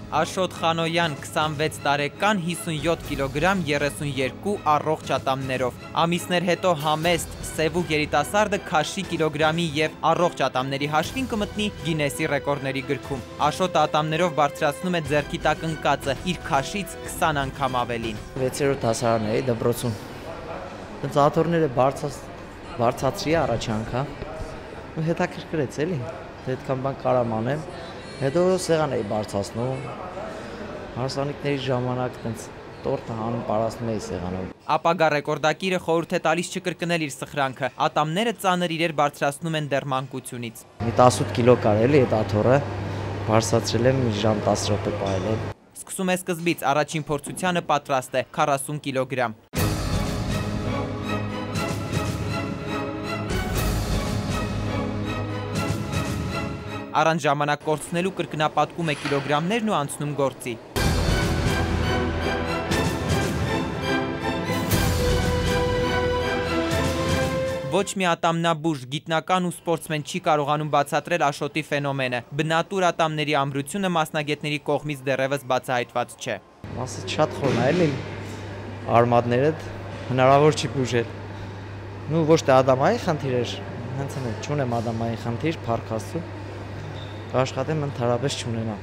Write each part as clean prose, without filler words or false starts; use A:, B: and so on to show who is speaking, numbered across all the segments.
A: Աշոտ Խանոյան 26 տարեկան 57 կիլոգրամ 32 առողջ ատամներով։ Ամիսներ հետո համեստ սևուկ երիտասարդը քաշի կիլոգրամի և առողջ ատամների հաշվին կմտնի Գինեսի ռեկորդների գրքում։ Աշոտը ատամներով բարձրացնում է ձեռքի տակ ընկածը իր քաշից 20 անգամ ավելին։
B: 6-րդ դասարանն էի դպրոցում։ Դենց աթոռները բարձացրի առաջ անգամ։ Ու հետաքրքրեց էլի, թե այդքան բան կարամ անեմ։ Հետո սեղան էի բարձրացնում, հարսանիքների ժամանակ տենց տորտը հանում պարասնում էի սեղանով։
A: Ապագա ռեկորդակիրը խորհուրդ է տալիս չկրկնել իր սխրանքը, ատամները ծանր իրեր բարձրացնում են դեռ մանկությունից։
B: Մի 18 կիլո կար էլի այդ աթոռը, բարձրացրել եմ մի ժամ 10 րոպե պահել եմ։
A: Սկսում է սկզբից, առաջին փորձությանը պատրաստ է 40 կիլոգրամ։ Առանց ժամանակ կորցնելու կրկնապատկում է կիլոգրամներն ու անցնում գործի։ Ոչ մի ատամնաբույժ, գիտնական ու սպորտսմեն չի կարողանում բացատրել Աշոտի ֆենոմենը։ Բնատուր ատամների ամրությունը մասնագետների կողմից դեռևս բացահայտված չէ։
B: Մասը շատ խորն է էլի, արմատներդ հնարավոր չի բուժել։ Նու ոչ թե ադամայի խնդիր էր, հենց այն չունեմ ադամայի խնդիր, փառք Աստծո, կաշխատեմ ընդհանրապես չունենամ։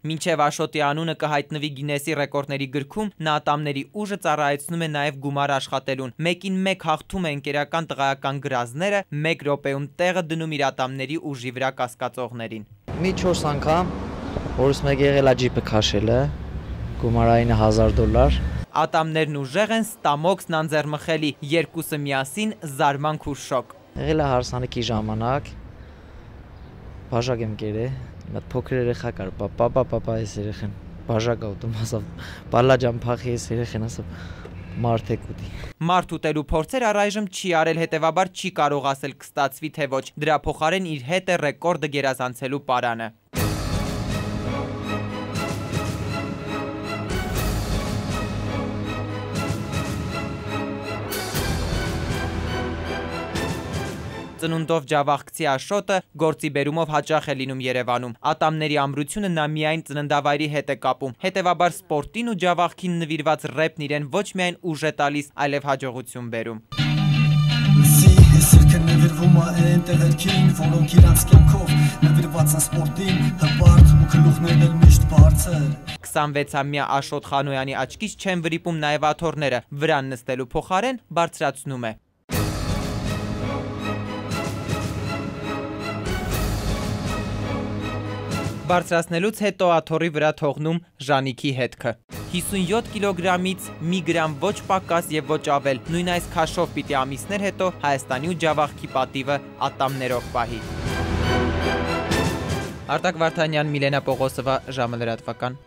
A: Մինչև Աշոտի անունը կհայտնվի Գինեսի ռեկորդների գրքում, նա ատամների ուժը ծառայեցնում է նաև գումար աշխատելուն։ Մեկին մեկ հաղթում է ընկերական տղայական գրազները, 1 րոպեում տեղը դնում իր ատամների ուժի վրա կասկածողներին։
B: Մի 4 անգամ, որից մեկ եղել է ջիպը քաշելը, գումարայինը $1000։
A: Ատամներն ուժեղ են, ստամոքսն անձեռմխելի, երկուսը միասին զարմանք ու շոկ։
B: Եղել է հարսանիքի ժամանակ, բաժակ եմ կերել, մատ փոքր երեխա կար, պապա էս երեխան, բաժակ ուտում ասավ, բալա ջան փախի էս երեխան ասավ, մարդ եք ուտի։
A: Մարդ ուտելու փորձեր առայժմ չի արել, հետևաբար չի կարող ասել կստացվի թե ոչ, դրա փոխարեն իր հետ է ռեկորդը գերազանցելու պարանը։ Ծնունդով ջավախքցի Աշոտը գործի բերումով հաճախ է լինում Երևանում։ Ատամների ամրությունը նա միայն ծննդավայրի հետ է կապում։ Հետևաբար սպորտին ու ջավախքին նվիրված ռեպն իրեն ոչ միայն ուժ է տալիս, այլև հաջողություն բերում։ 26-ամյա Աշոտ Խանոյանի աչքից չեն վրիպում նաև աթոռները, վրան նստելու փոխարեն բարձրացնում է։ Բարձրացնելուց հետո աթոռի վրա թողնում Ժանիքի հետքը։ 57 կիլոգրամից մի գրամ ոչ պակաս և ոչ ավել, նույն այս քաշով պիտի ամիսներ հետո Հայաստանի ու ջավախքի պատիվը ատամներով պահի։ Արտակ Վարդանյան, Միլենա Պողոսովա, ժամը լրատվական։